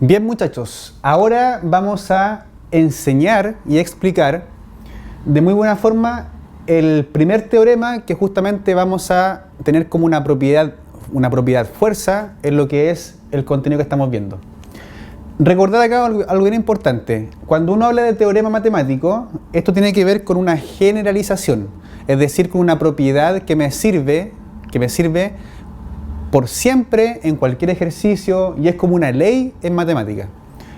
Bien, muchachos, ahora vamos a enseñar y explicar de muy buena forma el primer teorema que justamente vamos a tener como una propiedad fuerza en lo que es el contenido que estamos viendo. Recordad acá algo bien importante. Cuando uno habla de teorema matemático, esto tiene que ver con una generalización, es decir, con una propiedad que me sirve por siempre en cualquier ejercicio y es como una ley en matemática.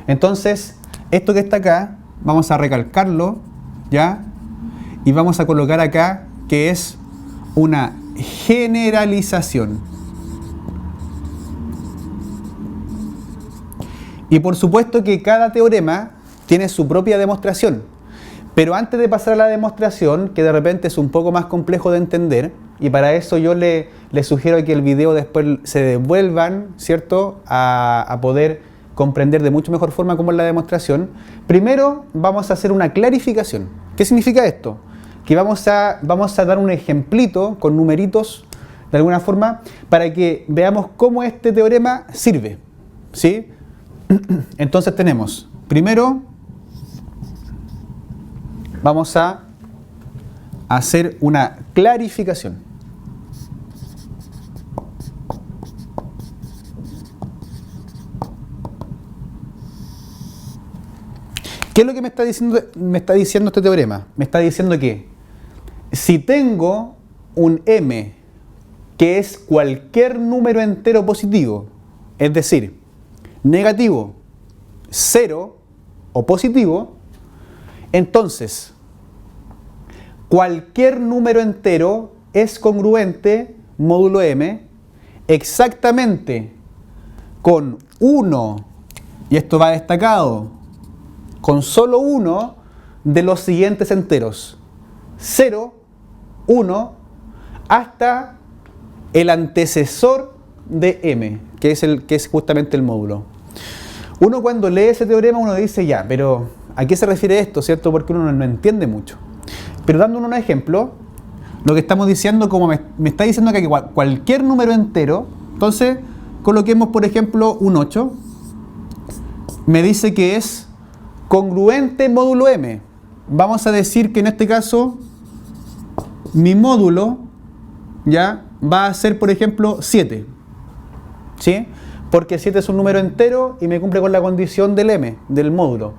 Entonces, esto que está acá, vamos a recalcarlo, ¿ya? Y vamos a colocar acá que es una generalización. Y por supuesto que cada teorema tiene su propia demostración. Pero antes de pasar a la demostración, que de repente es un poco más complejo de entender, y para eso yo le sugiero que el video después se devuelvan, ¿cierto?, a poder comprender de mucho mejor forma cómo es la demostración. Primero vamos a hacer una clarificación. ¿Qué significa esto? Que vamos a dar un ejemplito con numeritos, de alguna forma, para que veamos cómo este teorema sirve, ¿sí? Entonces tenemos, primero, vamos a hacer una clarificación. ¿Qué es lo que me está diciendo este teorema? Me está diciendo que si tengo un m que es cualquier número entero positivo, es decir, negativo, 0 o positivo, entonces cualquier número entero es congruente, módulo m, exactamente con 1, y esto va destacado, con solo uno de los siguientes enteros: 0, 1, hasta el antecesor de m, que es justamente el módulo. Uno cuando lee ese teorema uno dice, ya, pero ¿a qué se refiere esto, cierto? Porque uno no entiende mucho. Pero dándonos un ejemplo, lo que estamos diciendo, como me está diciendo que cualquier número entero, entonces coloquemos por ejemplo un 8, me dice que es congruente módulo m. Vamos a decir que en este caso mi módulo ya va a ser por ejemplo 7, ¿sí? Porque 7 es un número entero y me cumple con la condición del m, del módulo.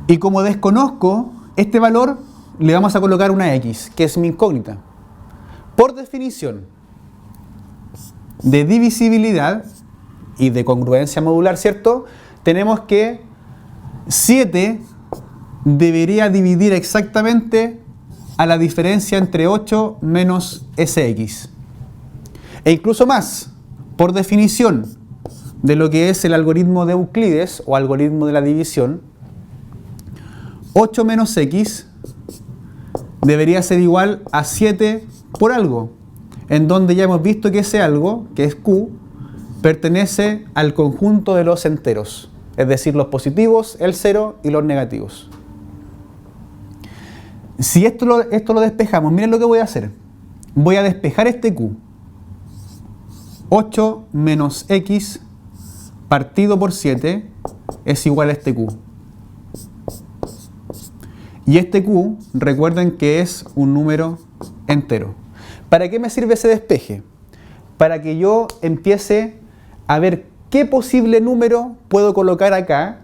Y como desconozco este valor, le vamos a colocar una x, que es mi incógnita. Por definición de divisibilidad y de congruencia modular, ¿cierto? Tenemos que 7 debería dividir exactamente a la diferencia entre 8 menos sx. E incluso más, por definición de lo que es el algoritmo de Euclides o algoritmo de la división, 8 menos x debería ser igual a 7 por algo, en donde ya hemos visto que ese algo, que es q, pertenece al conjunto de los enteros, es decir, los positivos, el 0 y los negativos. Si esto lo despejamos, miren lo que voy a hacer. Voy a despejar este q. 8 menos x partido por 7 es igual a este q. Y este q, recuerden que es un número entero. ¿Para qué me sirve ese despeje? Para que yo empiece a ver qué posible número puedo colocar acá,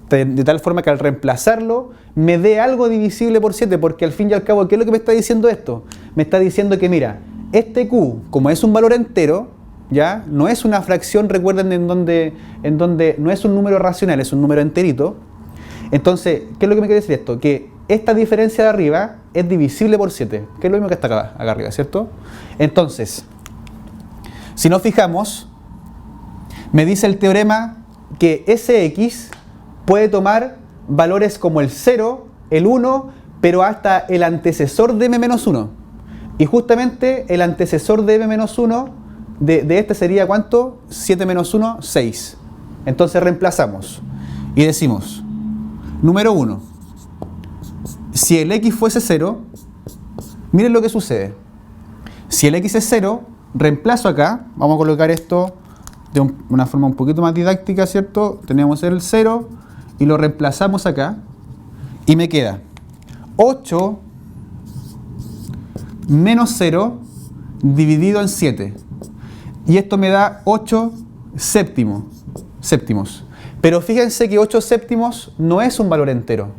de tal forma que al reemplazarlo me dé algo divisible por 7, porque al fin y al cabo, ¿qué es lo que me está diciendo esto? Me está diciendo que, mira, este q, como es un valor entero, ¿ya? No es una fracción, recuerden, en donde no es un número racional, es un número enterito. Entonces, ¿qué es lo que me quiere decir esto? Que esta diferencia de arriba es divisible por 7, que es lo mismo que está acá arriba, ¿cierto? Entonces, si nos fijamos, me dice el teorema que Sx puede tomar valores como el 0, el 1, pero hasta el antecesor de m-1. Y justamente el antecesor de m-1 de este sería ¿cuánto? 7 menos 1, 6. Entonces reemplazamos y decimos, número 1, si el x fuese 0, miren lo que sucede. Si el x es 0, reemplazo acá, vamos a colocar esto de una forma un poquito más didáctica, ¿cierto? Tenemos el 0 y lo reemplazamos acá y me queda 8 menos 0 dividido en 7. Y esto me da 8 séptimos. Pero fíjense que 8 séptimos no es un valor entero.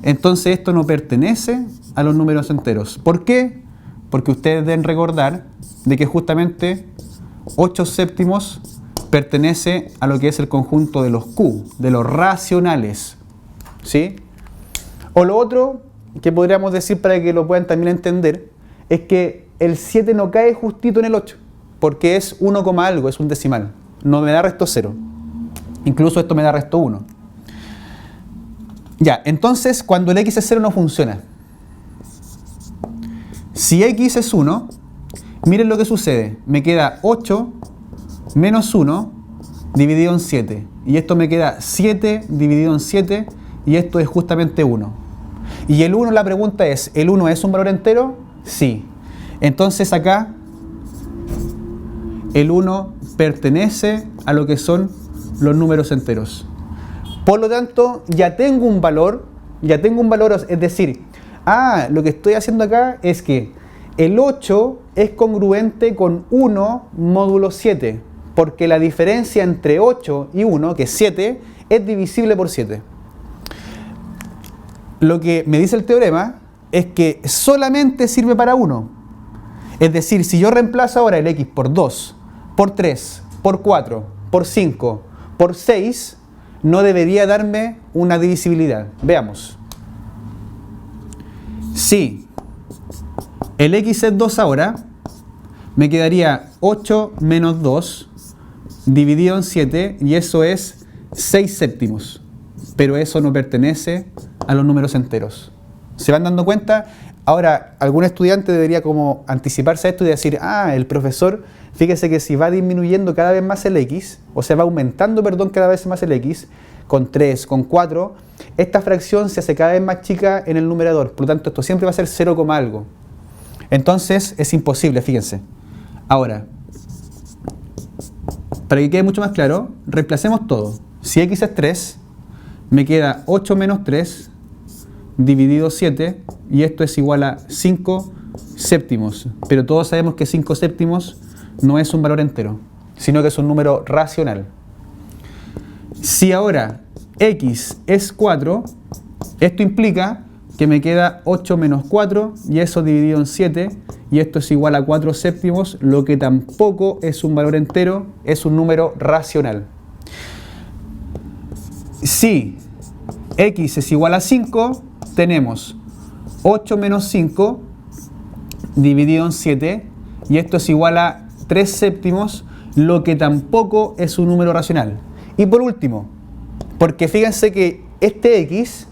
Entonces esto no pertenece a los números enteros. ¿Por qué? Porque ustedes deben recordar de que justamente 8 séptimos pertenece a lo que es el conjunto de los Q, de los racionales. ¿Sí? O lo otro que podríamos decir para que lo puedan también entender es que el 7 no cae justito en el 8, porque es 1, algo, es un decimal. No me da resto 0. Incluso esto me da resto 1. Ya, entonces cuando el x es 0 no funciona. Si x es 1, miren lo que sucede. Me queda 8 menos 1 dividido en 7. Y esto me queda 7 dividido en 7 y esto es justamente 1. Y el 1, la pregunta es, ¿el 1 es un valor entero? Sí. Entonces acá el 1 pertenece a lo que son los números enteros. Por lo tanto, ya tengo un valor, es decir, lo que estoy haciendo acá es que el 8 es congruente con 1 módulo 7, porque la diferencia entre 8 y 1, que es 7, es divisible por 7. Lo que me dice el teorema es que solamente sirve para 1. Es decir, si yo reemplazo ahora el x por 2, por 3, por 4, por 5, por 6, no debería darme una divisibilidad. Veamos. Si el x es 2 ahora, me quedaría 8 menos 2 dividido en 7 y eso es 6 séptimos. Pero eso no pertenece a los números enteros. ¿Se van dando cuenta? Ahora, algún estudiante debería como anticiparse a esto y decir, el profesor, fíjese que si va disminuyendo cada vez más el x, o sea, va aumentando, cada vez más el x, con 3, con 4, esta fracción se hace cada vez más chica en el numerador. Por lo tanto, esto siempre va a ser 0, algo. Entonces, es imposible, fíjense. Ahora, para que quede mucho más claro, reemplacemos todo. Si x es 3, me queda 8 menos 3 dividido 7 y esto es igual a 5 séptimos. Pero todos sabemos que 5 séptimos no es un valor entero, sino que es un número racional. Si ahora x es 4, esto implica que me queda 8 menos 4 y eso dividido en 7 y esto es igual a 4 séptimos, lo que tampoco es un valor entero, es un número racional. Si x es igual a 5, tenemos 8 menos 5 dividido en 7 y esto es igual a 3 séptimos, lo que tampoco es un número racional. Y por último, porque fíjense que este x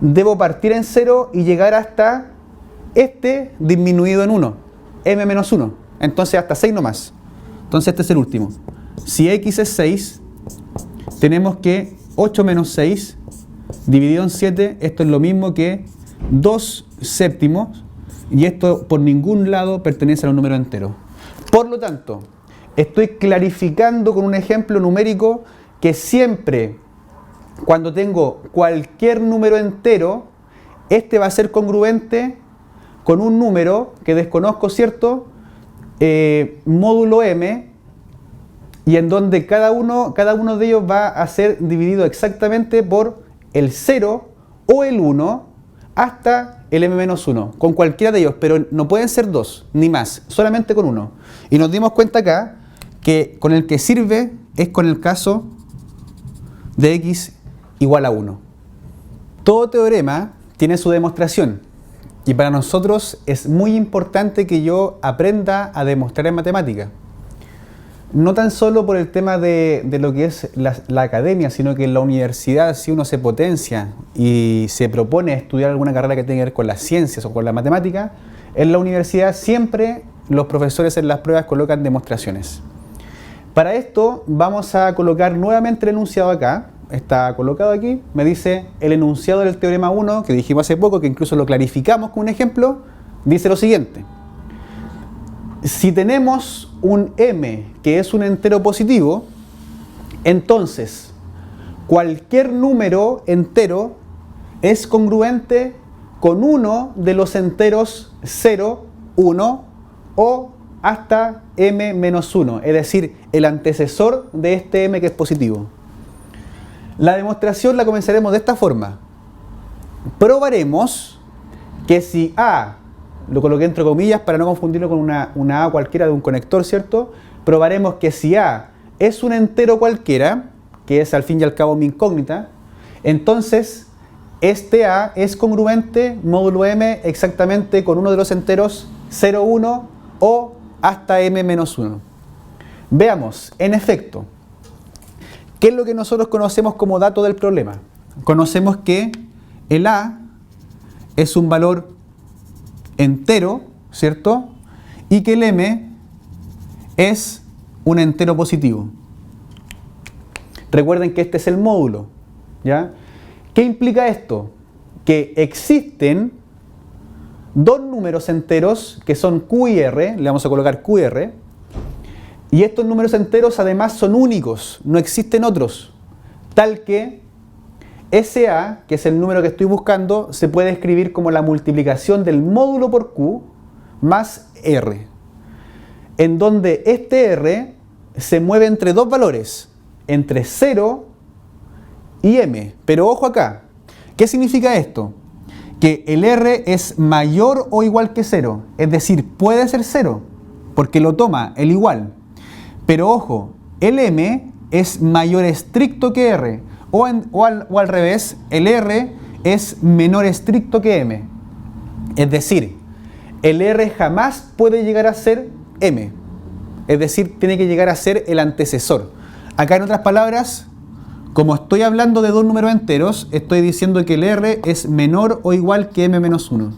debo partir en 0 y llegar hasta este disminuido en 1, m menos 1, entonces hasta 6 nomás. Entonces este es el último. Si x es 6, tenemos que 8 menos 6 dividido en 7, esto es lo mismo que 2 séptimos y esto por ningún lado pertenece a los números enteros. Por lo tanto, estoy clarificando con un ejemplo numérico que siempre cuando tengo cualquier número entero, este va a ser congruente con un número que desconozco, ¿cierto? Módulo m, y en donde cada uno de ellos va a ser dividido exactamente por el 0 o el 1 hasta el m-1, con cualquiera de ellos, pero no pueden ser dos, ni más, solamente con uno. Y nos dimos cuenta acá que con el que sirve es con el caso de x igual a 1. Todo teorema tiene su demostración y para nosotros es muy importante que yo aprenda a demostrar en matemática. No tan solo por el tema de lo que es la academia, sino que en la universidad, si uno se potencia y se propone estudiar alguna carrera que tenga que ver con las ciencias o con la matemática, en la universidad siempre los profesores en las pruebas colocan demostraciones. Para esto vamos a colocar nuevamente el enunciado acá. Está colocado aquí, me dice el enunciado del teorema 1, que dijimos hace poco, que incluso lo clarificamos con un ejemplo, dice lo siguiente. Si tenemos un m que es un entero positivo, entonces cualquier número entero es congruente con uno de los enteros 0, 1 o hasta m menos 1, es decir, el antecesor de este m que es positivo. La demostración la comenzaremos de esta forma. Probaremos que si A, lo coloqué entre comillas para no confundirlo con una A cualquiera de un conector, ¿cierto? Probaremos que si A es un entero cualquiera, que es al fin y al cabo mi incógnita, entonces este A es congruente módulo m exactamente con uno de los enteros 0, 1 o hasta m menos 1. Veamos, en efecto, ¿qué es lo que nosotros conocemos como dato del problema? Conocemos que el A es un valor entero, ¿cierto? Y que el m es un entero positivo. Recuerden que este es el módulo, ¿ya? ¿Qué implica esto? Que existen dos números enteros que son Q y R, le vamos a colocar Q y R, y estos números enteros además son únicos, no existen otros, tal que SA, que es el número que estoy buscando, se puede escribir como la multiplicación del módulo por Q más R, en donde este R se mueve entre dos valores, entre 0 y m. Pero ojo acá, ¿qué significa esto? Que el R es mayor o igual que 0, es decir, puede ser 0, porque lo toma el igual. Pero ojo, el m es mayor estricto que R, o al revés, el R es menor estricto que m. Es decir, el R jamás puede llegar a ser m, es decir, tiene que llegar a ser el antecesor. Acá, en otras palabras, como estoy hablando de dos números enteros, estoy diciendo que el R es menor o igual que m menos 1.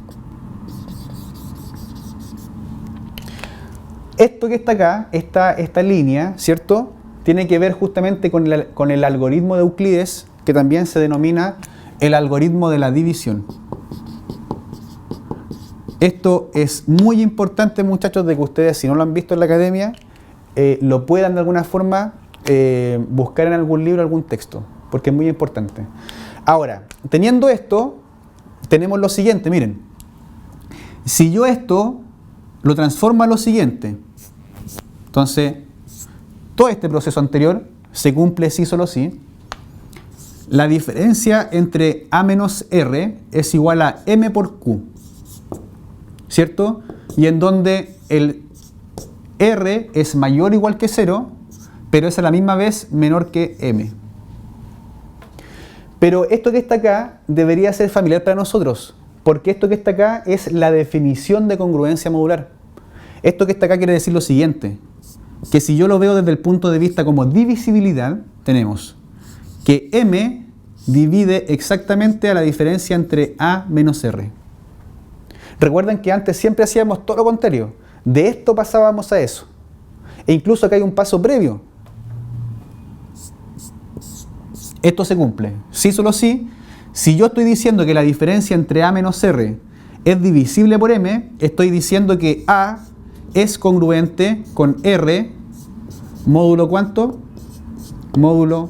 Esto que está acá, esta línea, ¿cierto?, tiene que ver justamente con el algoritmo de Euclides, que también se denomina el algoritmo de la división. Esto es muy importante, muchachos, de que ustedes, si no lo han visto en la academia, lo puedan de alguna forma buscar en algún libro, algún texto, porque es muy importante. Ahora, teniendo esto, tenemos lo siguiente, miren. Si yo esto lo transformo a lo siguiente, entonces todo este proceso anterior se cumple si solo si la diferencia entre A menos R es igual a M por Q, ¿cierto? Y en donde el R es mayor o igual que 0, pero es a la misma vez menor que M. Pero esto que está acá debería ser familiar para nosotros, porque esto que está acá es la definición de congruencia modular. Esto que está acá quiere decir lo siguiente, que si yo lo veo desde el punto de vista como divisibilidad, tenemos que M divide exactamente a la diferencia entre A menos R. Recuerden que antes siempre hacíamos todo lo contrario, de esto pasábamos a eso. E incluso acá hay un paso previo. Esto se cumple, sí solo sí. Si yo estoy diciendo que la diferencia entre A menos R es divisible por M, estoy diciendo que A es congruente con R módulo ¿cuánto? Módulo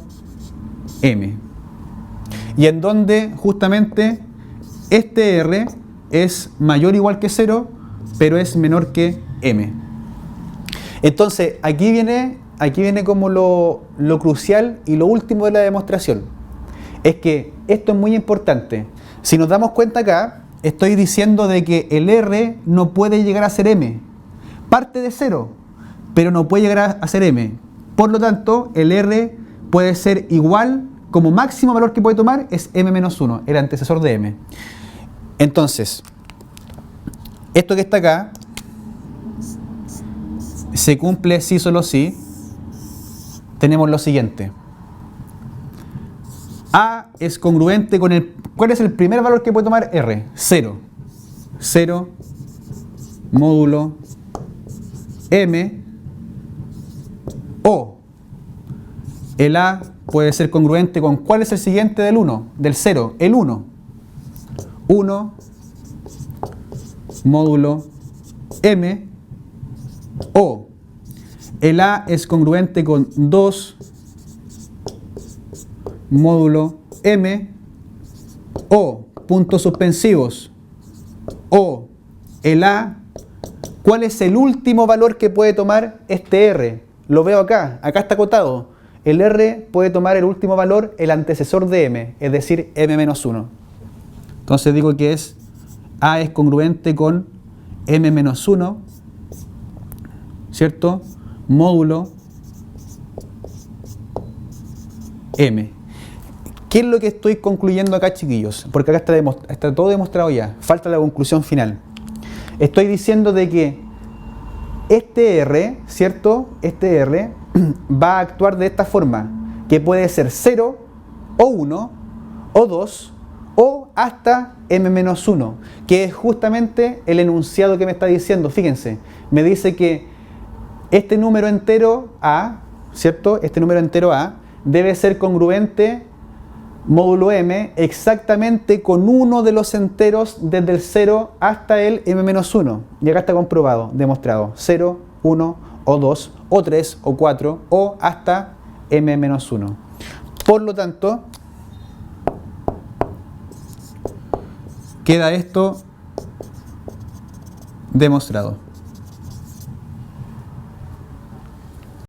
M. Y en donde justamente este R es mayor o igual que 0, pero es menor que M. Entonces, aquí viene como lo crucial y lo último de la demostración. Es que esto es muy importante. Si nos damos cuenta acá, estoy diciendo de que el R no puede llegar a ser M. Parte de 0, pero no puede llegar a ser M. Por lo tanto, el R puede ser igual, como máximo valor que puede tomar es M menos 1, el antecesor de M. Entonces, esto que está acá se cumple si solo si tenemos lo siguiente. A es congruente con el... ¿Cuál es el primer valor que puede tomar R? 0. 0 módulo M, o el A puede ser congruente con... ¿Cuál es el siguiente del 1? Del 0, el 1. 1 módulo M, o el A es congruente con 2 módulo M, o, puntos suspensivos, o el A, ¿cuál es el último valor que puede tomar este R? Lo veo acá está acotado. El R puede tomar el último valor, el antecesor de M, es decir, M-1. Entonces digo que A es congruente con M-1, ¿cierto? Módulo M. ¿Qué es lo que estoy concluyendo acá, chiquillos? Porque acá está todo demostrado ya. Falta la conclusión final. Estoy diciendo de que este R, ¿cierto? Este R va a actuar de esta forma, que puede ser 0, o 1, o 2, o hasta M-1, que es justamente el enunciado que me está diciendo. Fíjense, me dice que este número entero A, ¿cierto? Este número entero A debe ser congruente módulo M exactamente con uno de los enteros desde el 0 hasta el M-1. Y acá está comprobado, demostrado. 0, 1, o 2, o 3, o 4, o hasta M-1. Por lo tanto, queda esto demostrado.